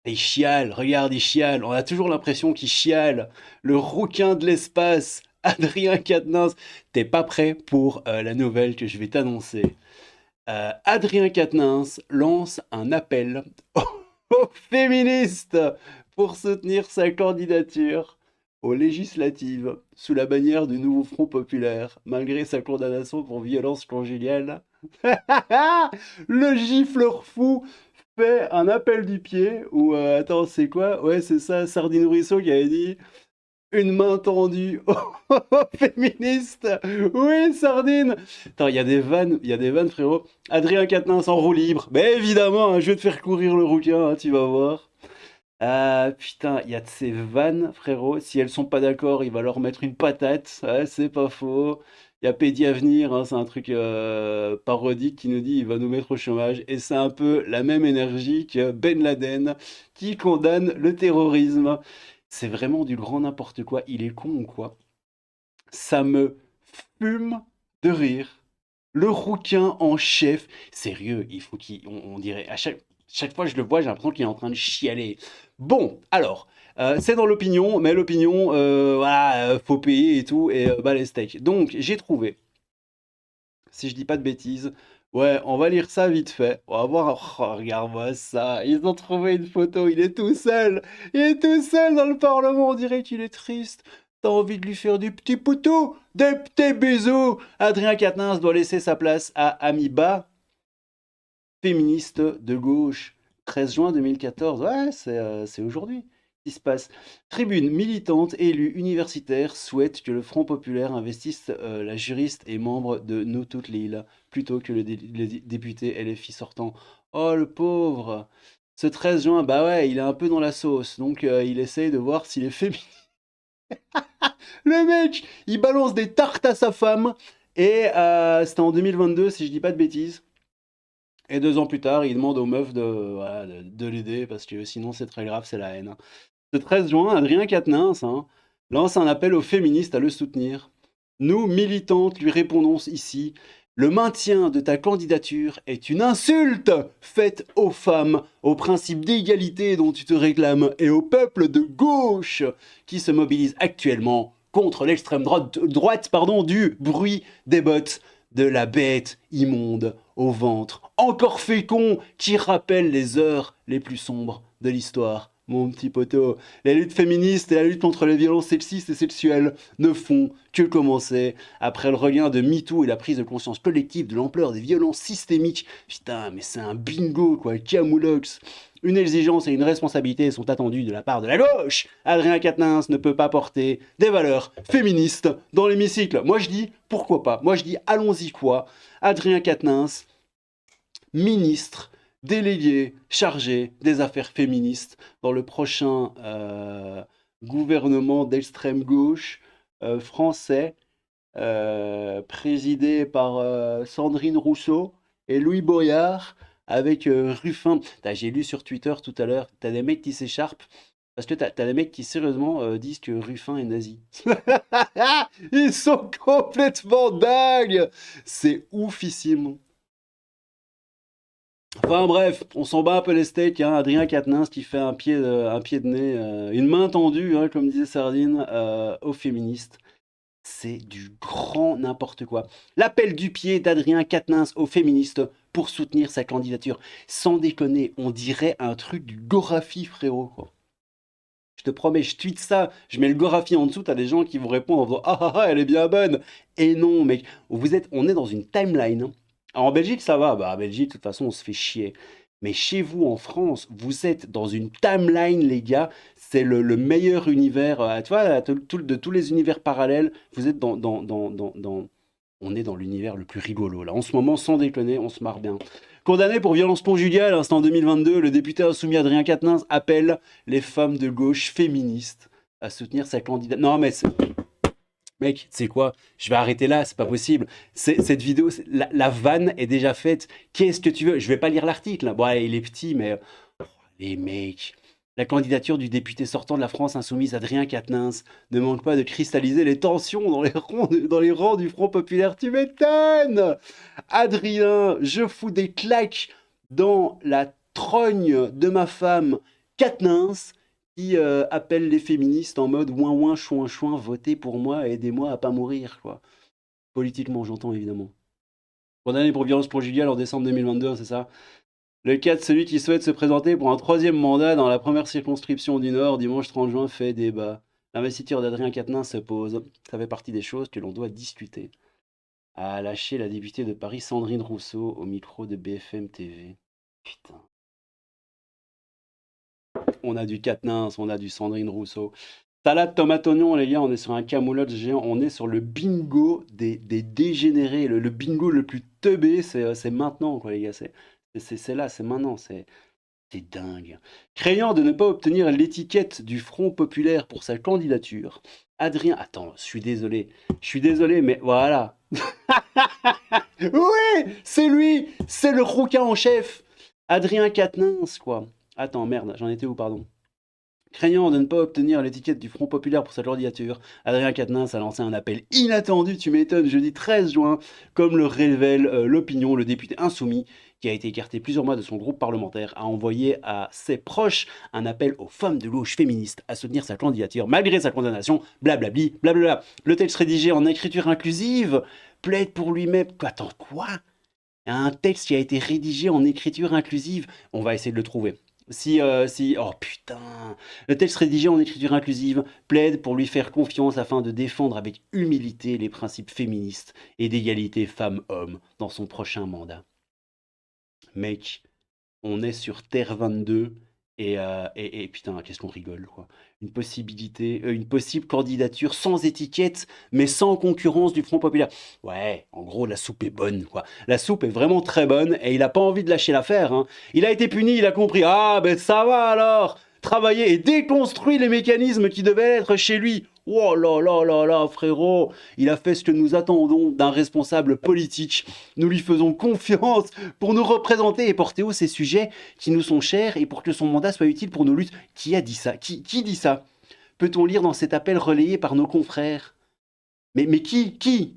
Et il chiale, regarde, il chiale. On a toujours l'impression qu'il chiale. Le rouquin de l'espace, Adrien Quatennens. T'es pas prêt pour la nouvelle que je vais t'annoncer. Adrien Quatennens lance un appel aux féministes pour soutenir sa candidature aux législatives sous la bannière du nouveau Front populaire, malgré sa condamnation pour violence conjugale. Le gifleur fou fait un appel du pied ou attends, c'est quoi? Ouais, c'est ça, Sardine Ruisseau qui avait dit une main tendue aux féministes. Oui, Sardine. Attends, il y a des vannes, frérot. Adrien Quatennens en roue libre. Mais évidemment, hein, je vais te faire courir le rouquin, hein, tu vas voir. Putain, il y a de ces vannes, frérot. Si elles sont pas d'accord, il va leur mettre une patate. Ouais, c'est pas faux. Il y a Pédiavenir, hein, c'est un truc parodique qui nous dit il va nous mettre au chômage. Et c'est un peu la même énergie que Ben Laden qui condamne le terrorisme. C'est vraiment du grand n'importe quoi. Il est con ou quoi? Ça me fume de rire. Le rouquin en chef. Sérieux, il faut on dirait, chaque fois que je le vois, j'ai l'impression qu'il est en train de chialer. Bon, alors, c'est dans l'opinion, mais l'opinion, voilà, faut payer et tout, et bah les steaks. Donc, j'ai trouvé, si je dis pas de bêtises, ouais, on va lire ça vite fait. On va voir, oh, regarde-moi ça, ils ont trouvé une photo, il est tout seul. Il est tout seul dans le Parlement, on dirait qu'il est triste. T'as envie de lui faire du petit poutou, des petits bisous. Adrien Quatennens doit laisser sa place à Amiba, féministe de gauche. 13 juin 2014, ouais, c'est aujourd'hui qui se passe. Tribune militante, élue universitaire, souhaite que le Front populaire investisse la juriste et membre de Nous toutes l'île, plutôt que le député LFI sortant. Oh le pauvre. Ce 13 juin, bah ouais, il est un peu dans la sauce, donc il essaye de voir s'il est féministe. Le mec, il balance des tartes à sa femme, et c'était en 2022, si je dis pas de bêtises. Et 2 ans plus tard, il demande aux meufs voilà, de l'aider parce que sinon c'est très grave, c'est la haine, hein. Ce 13 juin, Adrien Quatennens, hein, lance un appel aux féministes à le soutenir. Nous, militantes, lui répondons ici. Le maintien de ta candidature est une insulte faite aux femmes, au principe d'égalité dont tu te réclames et au peuple de gauche qui se mobilise actuellement contre l'extrême droite, du bruit des bottes, de la bête immonde au ventre, encore fécond, qui rappelle les heures les plus sombres de l'histoire. Mon petit poteau, la lutte féministe et la lutte contre les violences sexistes et sexuelles ne font que commencer. Après le regain de MeToo et la prise de conscience collective de l'ampleur des violences systémiques, putain, mais c'est un bingo, quoi, camoulox. Une exigence et une responsabilité sont attendues de la part de la gauche. Adrien Quatennens ne peut pas porter des valeurs féministes dans l'hémicycle. Moi je dis, pourquoi pas? Moi je dis, allons-y quoi? Adrien Quatennens, ministre délégué chargé des affaires féministes dans le prochain gouvernement d'extrême gauche français, présidé par Sandrine Rousseau et Louis Boyard, avec Ruffin. J'ai lu sur Twitter tout à l'heure, t'as des mecs qui s'écharpent. Parce que t'as des mecs qui sérieusement disent que Ruffin est nazi. Ils sont complètement dingues. C'est oufissime. Enfin bref, on s'en bat un peu les steaks, hein. Adrien Quatennens qui fait un pied de nez, une main tendue, hein, comme disait Sardine, aux féministes. C'est du grand n'importe quoi. L'appel du pied d'Adrien Quatennens aux féministes pour soutenir sa candidature. Sans déconner, on dirait un truc du Gorafi, frérot, quoi. Je te promets, je tweete ça, je mets le Gorafi en dessous, t'as des gens qui vont répondre en disant ah ah ah, elle est bien bonne. Et non, mec, on est dans une timeline, hein. Alors, en Belgique, ça va, bah en Belgique, de toute façon, on se fait chier. Mais chez vous, en France, vous êtes dans une timeline, les gars. C'est le meilleur univers. Tu vois, de tous les univers parallèles, vous êtes on est dans l'univers le plus rigolo, là. En ce moment, sans déconner, on se marre bien. Condamné pour violence conjugale, hein, c'est en 2022, le député insoumis Adrien Quatennens appelle les femmes de gauche féministes à soutenir sa candidate. Non, mais mec, tu sais quoi? Je vais arrêter là, c'est pas possible. Cette vidéo, la vanne est déjà faite. Qu'est-ce que tu veux? Je vais pas lire l'article, hein. Bon, allez, il est petit, mais les mecs. La candidature du député sortant de la France insoumise Adrien Quatennens ne manque pas de cristalliser les tensions dans les rangs du Front populaire. Tu m'étonnes! Adrien, je fous des claques dans la trogne de ma femme Quatennens qui appelle les féministes en mode ouin ouin chouin chouin, votez pour moi, aidez-moi à pas mourir, quoi. Politiquement, j'entends évidemment. Condamné pour violence conjugale en décembre 2022, c'est ça? Le cas de celui qui souhaite se présenter pour un troisième mandat dans la première circonscription du Nord, dimanche 30 juin, fait débat. L'investiture d'Adrien Quatennens se pose. Ça fait partie des choses que l'on doit discuter. A lâché la députée de Paris Sandrine Rousseau au micro de BFM TV. Putain. On a du Quatennens, on a du Sandrine Rousseau. Salade, tomate, oignon, les gars, on est sur un camoulox géant, on est sur le bingo des dégénérés, le bingo le plus teubé, c'est maintenant, quoi, les gars, c'est là, c'est maintenant, c'est dingue. Craignant de ne pas obtenir l'étiquette du Front Populaire pour sa candidature, Adrien... Attends, je suis désolé, mais voilà. Oui, c'est lui, c'est le rouquin en chef. Adrien Quatennens, quoi. Attends, merde, j'en étais où, pardon. Craignant de ne pas obtenir l'étiquette du Front Populaire pour sa candidature, Adrien Quatennens a lancé un appel inattendu, tu m'étonnes, jeudi 13 juin, comme le révèle l'opinion, le député insoumis, qui a été écarté plusieurs mois de son groupe parlementaire, a envoyé à ses proches un appel aux femmes de gauche féministes à soutenir sa candidature, malgré sa condamnation, blablabli, blablabla. Le texte rédigé en écriture inclusive plaide pour lui-même... Attends, quoi? Un texte qui a été rédigé en écriture inclusive, on va essayer de le trouver. Oh putain, le texte rédigé en écriture inclusive plaide pour lui faire confiance afin de défendre avec humilité les principes féministes et d'égalité femmes-hommes dans son prochain mandat. Mec, on est sur Terre 22 et putain, qu'est-ce qu'on rigole, quoi. Une possible candidature sans étiquette, mais sans concurrence du Front Populaire. Ouais, en gros, la soupe est bonne, quoi. La soupe est vraiment très bonne et il a pas envie de lâcher l'affaire, hein. Il a été puni, il a compris. Ah, ben ça va alors! Travailler et déconstruire les mécanismes qui devaient être chez lui. Oh là là là là, frérot, il a fait ce que nous attendons d'un responsable politique. Nous lui faisons confiance pour nous représenter et porter haut ces sujets qui nous sont chers et pour que son mandat soit utile pour nos luttes. Qui a dit ça? Qui dit ça? Peut-on lire dans cet appel relayé par nos confrères? Mais qui dit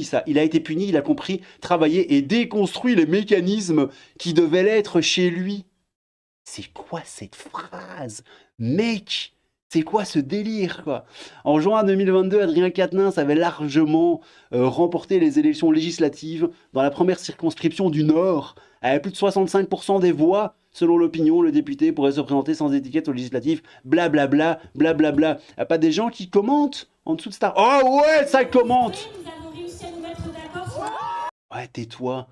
ça? Il a été puni, il a compris, travaillé et déconstruit les mécanismes qui devaient l'être chez lui. C'est quoi cette phrase? Mec, c'est quoi ce délire, quoi? En juin 2022, Adrien Quatennens avait largement remporté les élections législatives dans la première circonscription du Nord. Avec plus de 65% des voix, selon l'opinion, le député pourrait se présenter sans étiquette aux législatives. Blablabla, blablabla. Y a pas des gens qui commentent en dessous de Star... Oh ouais, ça commente! Ouais, tais-toi.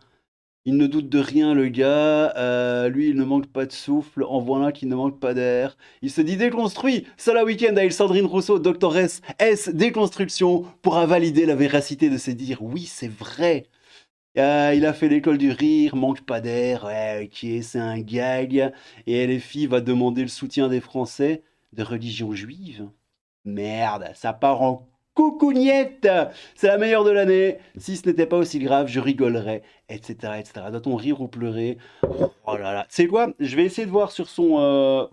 Il ne doute de rien, le gars. Lui, il ne manque pas de souffle. En voilà qui ne manque pas d'air. Il se dit déconstruit. Cela week-end avec Sandrine Rousseau, doctoresse S déconstruction, pourra valider la véracité de ses dires. Oui, c'est vrai. Il a fait l'école du rire, manque pas d'air. Ouais, ok, c'est un gag. Et LFI va demander le soutien des Français de religion juive. Merde, ça part en coucougnette. C'est la meilleure de l'année. Si ce n'était pas aussi grave, je rigolerais, etc., etc. Doit-on rire ou pleurer? Oh là là. C'est quoi? Je vais essayer de voir sur son...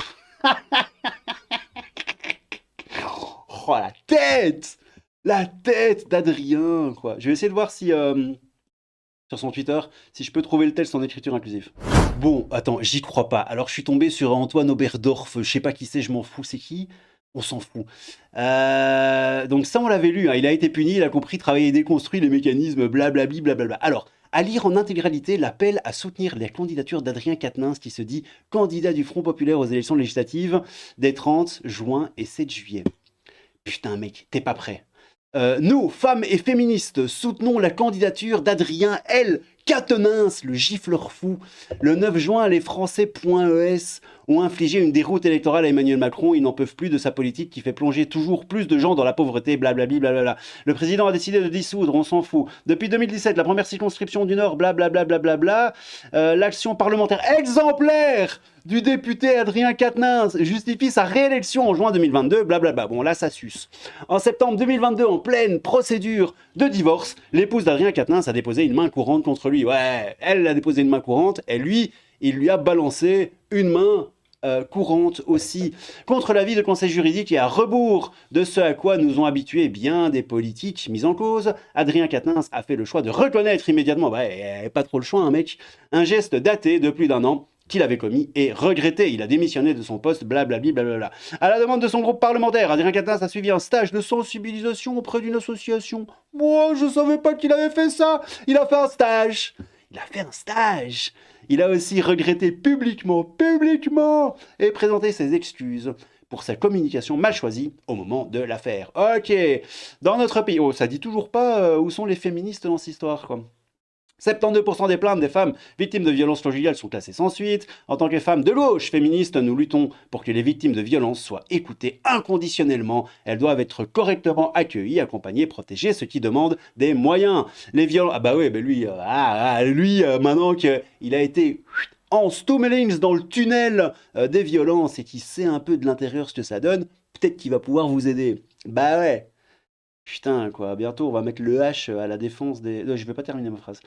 Oh, la tête! La tête d'Adrien, quoi. Je vais essayer de voir si... sur son Twitter, si je peux trouver le texte en écriture inclusive. Bon, attends, j'y crois pas. Alors, je suis tombé sur Antoine Oberdorf. Je sais pas qui c'est, je m'en fous. C'est qui? On s'en fout. Donc ça, on l'avait lu. Hein. Il a été puni, il a compris, travaillé et déconstruit les mécanismes, blablabli, blablabla. Alors, à lire en intégralité l'appel à soutenir la candidature d'Adrien Quatennens qui se dit candidat du Front Populaire aux élections législatives des 30 juin et 7 juillet. Putain, mec, t'es pas prêt. Nous, femmes et féministes, soutenons la candidature d'Adrien L. Quatennens, le gifleur fou. Le 9 juin, les Français.es ont infligé une déroute électorale à Emmanuel Macron. Ils n'en peuvent plus de sa politique qui fait plonger toujours plus de gens dans la pauvreté, blablabli, blablabla. Le président a décidé de dissoudre, on s'en fout. Depuis 2017, la première circonscription du Nord, blablabla, blablabla. L'action parlementaire exemplaire du député Adrien Quatennens justifie sa réélection en juin 2022, blablabla. Bon, là, ça suce. En septembre 2022, en pleine procédure de divorce, l'épouse d'Adrien Quatennens a déposé une main courante contre lui. Ouais, elle a déposé une main courante et lui, il lui a balancé une main courante aussi, contre l'avis de conseil juridique et à rebours de ce à quoi nous ont habitués bien des politiques mis en cause. Adrien Quatennens a fait le choix de reconnaître immédiatement, pas trop le choix, hein, mec, un geste daté de plus d'un an, qu'il avait commis et regretté. Il a démissionné de son poste, blablabli, blablabla. À la demande de son groupe parlementaire, Adrien Quatennens a suivi un stage de sensibilisation auprès d'une association. Moi, je savais pas qu'il avait fait ça. Il a fait un stage. Il a fait un stage. Il a aussi regretté publiquement, et présenté ses excuses pour sa communication mal choisie au moment de l'affaire. Ok, dans notre pays, oh, ça dit toujours pas où sont les féministes dans cette histoire, quoi. 72% des plaintes des femmes victimes de violences conjugales sont classées sans suite. En tant que femmes de gauche féministes, nous luttons pour que les victimes de violences soient écoutées inconditionnellement. Elles doivent être correctement accueillies, accompagnées, protégées, ce qui demande des moyens. Les violences... Ah bah oui, bah lui, maintenant qu'il a été en Stummelings dans le tunnel des violences et qu'il sait un peu de l'intérieur ce que ça donne, peut-être qu'il va pouvoir vous aider. Bah ouais. Putain, quoi, bientôt on va mettre le H à la défense des... Non, je vais pas terminer ma phrase.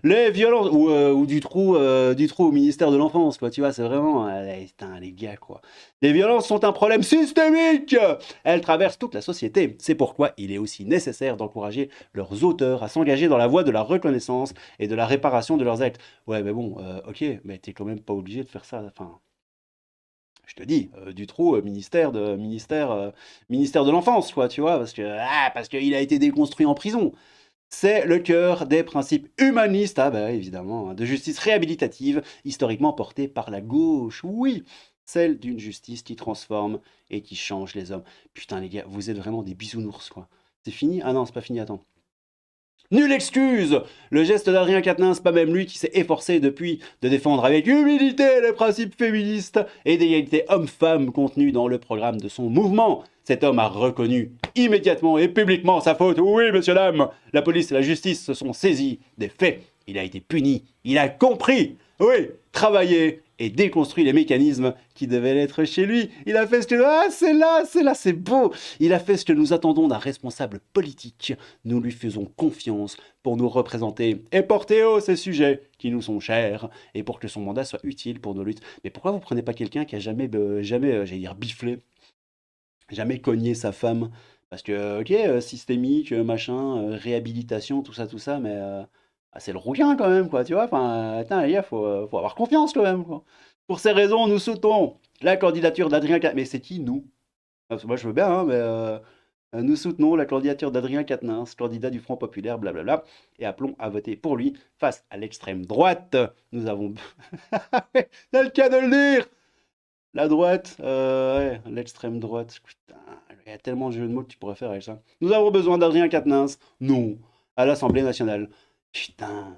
Les violences, ou du trou au ministère de l'Enfance, quoi, tu vois, c'est vraiment... putain, les gars, quoi. Les violences sont un problème systémique. Elles traversent toute la société. C'est pourquoi il est aussi nécessaire d'encourager leurs auteurs à s'engager dans la voie de la reconnaissance et de la réparation de leurs actes. Ouais, mais bon, ok, mais t'es quand même pas obligé de faire ça, enfin... Je te dis, Dutroux, ministère de l'Enfance, quoi, tu vois, parce qu'il a été déconstruit en prison. C'est le cœur des principes humanistes, ah bah évidemment, hein, de justice réhabilitative, historiquement portée par la gauche, oui, celle d'une justice qui transforme et qui change les hommes. Putain les gars, vous êtes vraiment des bisounours, quoi. C'est fini? Ah non, c'est pas fini, attends. Nulle excuse. Le geste d'Adrien Quatennens, pas même lui qui s'est efforcé depuis de défendre avec humilité les principes féministes et d'égalité homme-femme contenus dans le programme de son mouvement. Cet homme a reconnu immédiatement et publiquement sa faute. Oui, messieurs, dames, la police et la justice se sont saisis des faits. Il a été puni, il a compris, oui, travaillé et déconstruit les mécanismes qui devaient être chez lui. Il a fait ce que... Ah, c'est là, c'est beau. Il a fait ce que nous attendons d'un responsable politique. Nous lui faisons confiance pour nous représenter et porter haut ces sujets qui nous sont chers et pour que son mandat soit utile pour nos luttes. Mais pourquoi vous prenez pas quelqu'un qui a jamais j'allais dire, biflé, jamais cogné sa femme? Parce que, ok, systémique, machin, réhabilitation, tout ça, mais... c'est le rouquin quand même, quoi, tu vois. Enfin, attends, les gars, faut avoir confiance quand même, quoi. Pour ces raisons, nous soutenons la candidature d'Adrien Quatennens. Mais c'est qui, nous? Parce que moi, je veux bien, hein, mais nous soutenons la candidature d'Adrien Quatennens, candidat du Front Populaire, blablabla, et appelons à voter pour lui face à l'extrême droite. Nous avons... C'est le cas de le dire. La droite, ouais, l'extrême droite. Putain, il y a tellement de jeux de mots que tu pourrais faire avec ça. Nous avons besoin d'Adrien Quatennens. Non. À l'Assemblée nationale. Putain,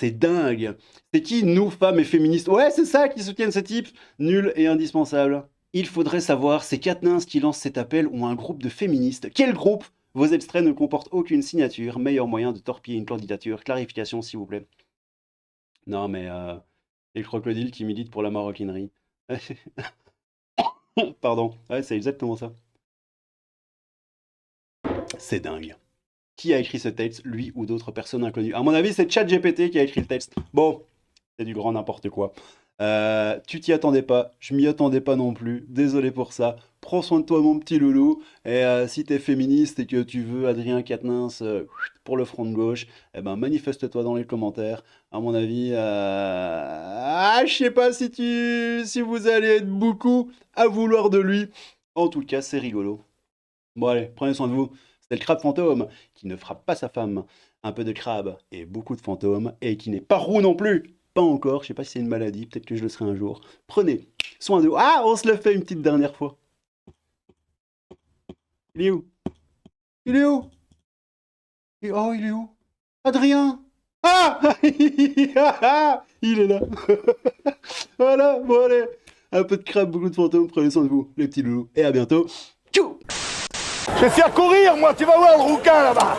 c'est dingue. C'est qui, nous, femmes et féministes? Ouais, c'est ça qui soutiennent ce type. Nul et indispensable. Il faudrait savoir, c'est Quatennens qui lance cet appel ou un groupe de féministes. Quel groupe? Vos extraits ne comportent aucune signature. Meilleur moyen de torpiller une candidature. Clarification, s'il vous plaît. Non, mais les crocodiles qui militent pour la maroquinerie. Pardon. Ouais, c'est exactement ça. C'est dingue. Qui a écrit ce texte, lui ou d'autres personnes inconnues? À mon avis, c'est ChatGPT qui a écrit le texte. Bon, c'est du grand n'importe quoi. Tu t'y attendais pas, je m'y attendais pas non plus. Désolé pour ça. Prends soin de toi, mon petit loulou. Et si t'es féministe et que tu veux Adrien Quatennens pour le front de gauche, eh ben manifeste-toi dans les commentaires. À mon avis, je sais pas si vous allez être beaucoup à vouloir de lui. En tout cas, c'est rigolo. Bon allez, prenez soin de vous. C'était le crabe fantôme qui ne frappe pas sa femme. Un peu de crabe et beaucoup de fantômes et qui n'est pas roux non plus. Pas encore, je sais pas si c'est une maladie, peut-être que je le serai un jour. Prenez soin de vous. Ah, on se le fait une petite dernière fois. Il est où? Il est où? Oh, il est où? Adrien! Ah! Il est là. Voilà, bon allez. Un peu de crabe, beaucoup de fantômes, prenez soin de vous, les petits loulous. Et à bientôt. Tchou! Je vais faire courir, moi, tu vas voir le rouquin là-bas.